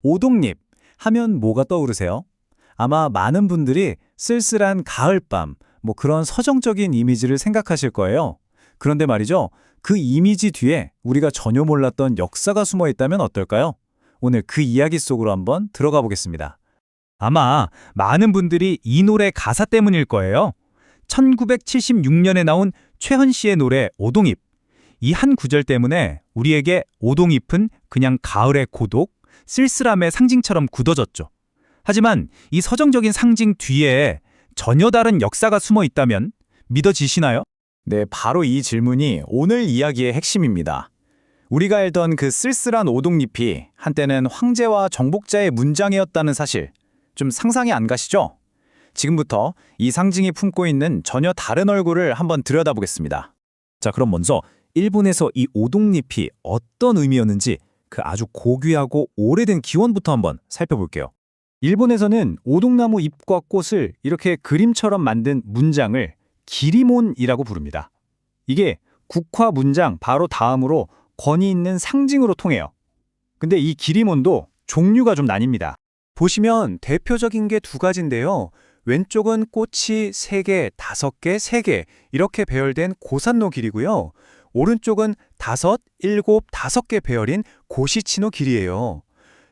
오동잎 하면 뭐가 떠오르세요? 아마 많은 분들이 쓸쓸한 가을밤, 그런 서정적인 이미지를 생각하실 거예요. 그런데 말이죠. 그 이미지 뒤에 우리가 전혀 몰랐던 역사가 숨어 있다면 어떨까요? 오늘 그 이야기 속으로 한번 들어가 보겠습니다. 아마 많은 분들이 이 노래 가사 때문일 거예요. 1976년에 나온 최현 씨의 노래 오동잎. 이 한 구절 때문에 우리에게 오동잎은 그냥 가을의 고독, 쓸쓸함의 상징처럼 굳어졌죠. 하지만 이 서정적인 상징 뒤에 전혀 다른 역사가 숨어 있다면 믿어지시나요? 네, 바로 이 질문이 오늘 이야기의 핵심입니다. 우리가 알던 그 쓸쓸한 오동잎이 한때는 황제와 정복자의 문장이었다는 사실, 좀 상상이 안 가시죠? 지금부터 이 상징이 품고 있는 전혀 다른 얼굴을 한번 들여다보겠습니다. 자, 그럼 먼저 일본에서 이 오동잎이 어떤 의미였는지 그 아주 고귀하고 오래된 기원부터 한번 살펴볼게요. 일본에서는 오동나무 잎과 꽃을 이렇게 그림처럼 만든 문장을 기리몬이라고 부릅니다. 이게 국화 문장 바로 다음으로 권위 있는 상징으로 통해요. 근데 이 기리몬도 종류가 좀 나뉩니다. 보시면 대표적인 게 두 가지인데요. 왼쪽은 꽃이 3개, 5개, 3개 이렇게 배열된 고산노 길이고요. 오른쪽은 5, 7, 5개 배열인 고시치노 길이에요.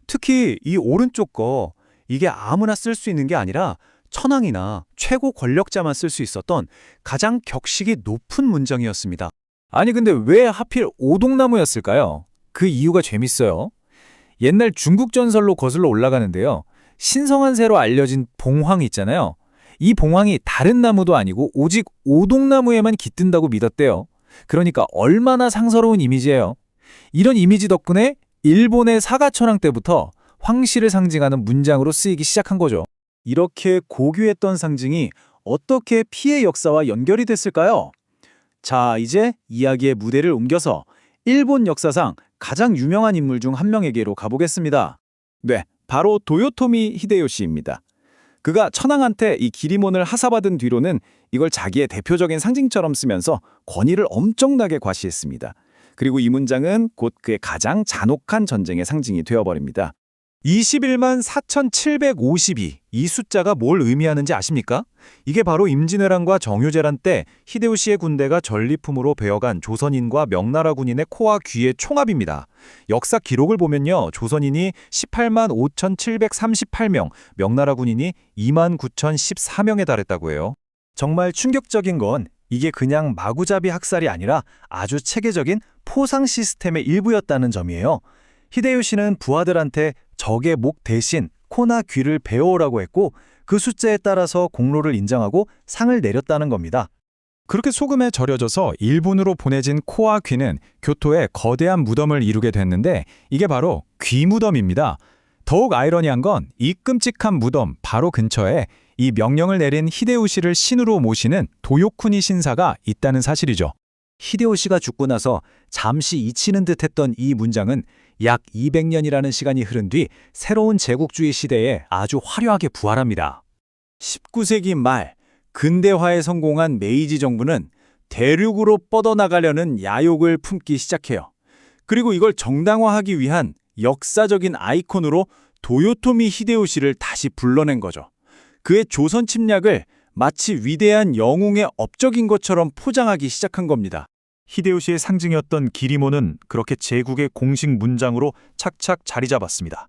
특히 이 오른쪽 거, 이게 아무나 쓸 수 있는 게 아니라 천황이나 최고 권력자만 쓸 수 있었던 가장 격식이 높은 문장이었습니다. 아니 근데 왜 하필 오동나무였을까요? 그 이유가 재밌어요. 옛날 중국 전설로 거슬러 올라가는데요. 신성한새로 알려진 봉황 있잖아요. 이 봉황이 다른 나무도 아니고 오직 오동나무에만 깃든다고 믿었대요. 그러니까 얼마나 상서로운 이미지예요. 이런 이미지 덕분에 일본의 사가천황 때부터 황실을 상징하는 문장으로 쓰이기 시작한 거죠. 이렇게 고귀했던 상징이 어떻게 피해 역사와 연결이 됐을까요? 자, 이제 이야기의 무대를 옮겨서 일본 역사상 가장 유명한 인물 중 한 명에게로 가보겠습니다. 네, 바로 도요토미 히데요시입니다. 그가 천황한테 이 기리몬을 하사받은 뒤로는 이걸 자기의 대표적인 상징처럼 쓰면서 권위를 엄청나게 과시했습니다. 그리고 이 문장은 곧 그의 가장 잔혹한 전쟁의 상징이 되어버립니다. 21만 4,752, 이 숫자가 뭘 의미하는지 아십니까? 이게 바로 임진왜란과 정유재란 때 히데요시의 군대가 전리품으로 베어간 조선인과 명나라 군인의 코와 귀의 총합입니다. 역사 기록을 보면요. 조선인이 18만 5,738명, 명나라 군인이 2만 9,014명에 달했다고 해요. 정말 충격적인 건 이게 그냥 마구잡이 학살이 아니라 아주 체계적인 포상 시스템의 일부였다는 점이에요. 히데요시는 부하들한테 적의 목 대신 코나 귀를 베어오라고 했고 그 숫자에 따라서 공로를 인정하고 상을 내렸다는 겁니다. 그렇게 소금에 절여져서 일본으로 보내진 코와 귀는 교토에 거대한 무덤을 이루게 됐는데 이게 바로 귀무덤입니다. 더욱 아이러니한 건 이 끔찍한 무덤 바로 근처에 이 명령을 내린 히데요시를 신으로 모시는 도요쿠니 신사가 있다는 사실이죠. 히데요시가 죽고 나서 잠시 잊히는 듯했던 이 문장은 약 200년이라는 시간이 흐른 뒤 새로운 제국주의 시대에 아주 화려하게 부활합니다. 19세기 말 근대화에 성공한 메이지 정부는 대륙으로 뻗어나가려는 야욕을 품기 시작해요. 그리고 이걸 정당화하기 위한 역사적인 아이콘으로 도요토미 히데요시를 다시 불러낸 거죠. 그의 조선 침략을 마치 위대한 영웅의 업적인 것처럼 포장하기 시작한 겁니다. 히데요시의 상징이었던 기리모는 그렇게 제국의 공식 문장으로 착착 자리 잡았습니다.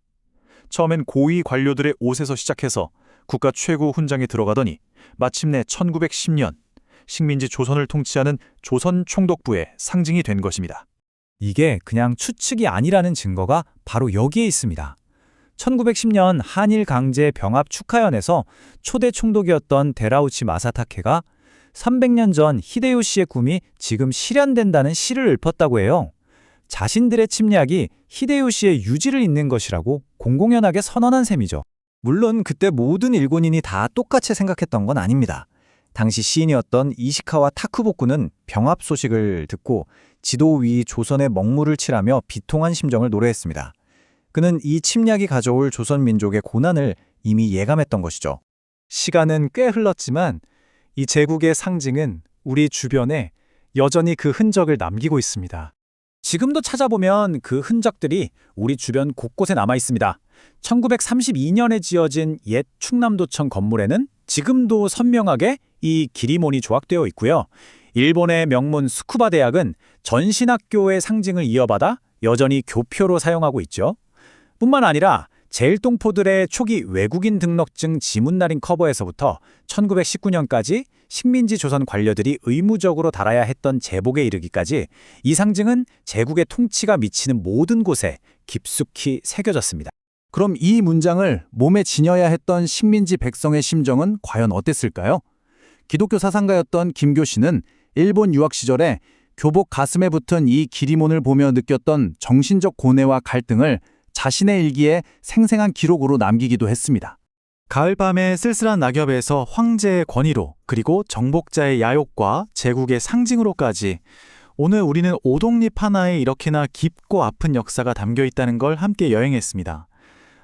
처음엔 고위 관료들의 옷에서 시작해서 국가 최고 훈장에 들어가더니 마침내 1910년 식민지 조선을 통치하는 조선 총독부의 상징이 된 것입니다. 이게 그냥 추측이 아니라는 증거가 바로 여기에 있습니다. 1910년 한일 강제 병합 축하연에서 초대 총독이었던 데라우치 마사타케가 300년 전 히데요시의 꿈이 지금 실현된다는 시를 읊었다고 해요. 자신들의 침략이 히데요시의 유지를 잇는 것이라고 공공연하게 선언한 셈이죠. 물론 그때 모든 일본인이 다 똑같이 생각했던 건 아닙니다. 당시 시인이었던 이시카와 타쿠보쿠는 병합 소식을 듣고 지도 위 조선의 먹물을 칠하며 비통한 심정을 노래했습니다. 그는 이 침략이 가져올 조선 민족의 고난을 이미 예감했던 것이죠. 시간은 꽤 흘렀지만 이 제국의 상징은 우리 주변에 여전히 그 흔적을 남기고 있습니다. 지금도 찾아보면 그 흔적들이 우리 주변 곳곳에 남아 있습니다. 1932년에 지어진 옛 충남도청 건물에는 지금도 선명하게 이 기리몬이 조각되어 있고요. 일본의 명문 스쿠바 대학은 전신학교의 상징을 이어받아 여전히 교표로 사용하고 있죠. 뿐만 아니라 제일동포들의 초기 외국인 등록증 지문날인 커버에서부터 1919년까지 식민지 조선 관료들이 의무적으로 달아야 했던 제복에 이르기까지 이 상징은 제국의 통치가 미치는 모든 곳에 깊숙이 새겨졌습니다. 그럼 이 문장을 몸에 지녀야 했던 식민지 백성의 심정은 과연 어땠을까요? 기독교 사상가였던 김교 씨는 일본 유학 시절에 교복 가슴에 붙은 이 기리몬을 보며 느꼈던 정신적 고뇌와 갈등을 자신의 일기에 생생한 기록으로 남기기도 했습니다. 가을밤의 쓸쓸한 낙엽에서 황제의 권위로, 그리고 정복자의 야욕과 제국의 상징으로까지 오늘 우리는 오독립 하나에 이렇게나 깊고 아픈 역사가 담겨 있다는 걸 함께 여행했습니다.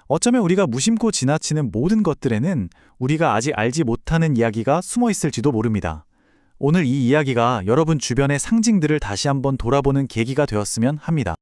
어쩌면 우리가 무심코 지나치는 모든 것들에는 우리가 아직 알지 못하는 이야기가 숨어 있을지도 모릅니다. 오늘 이 이야기가 여러분 주변의 상징들을 다시 한번 돌아보는 계기가 되었으면 합니다.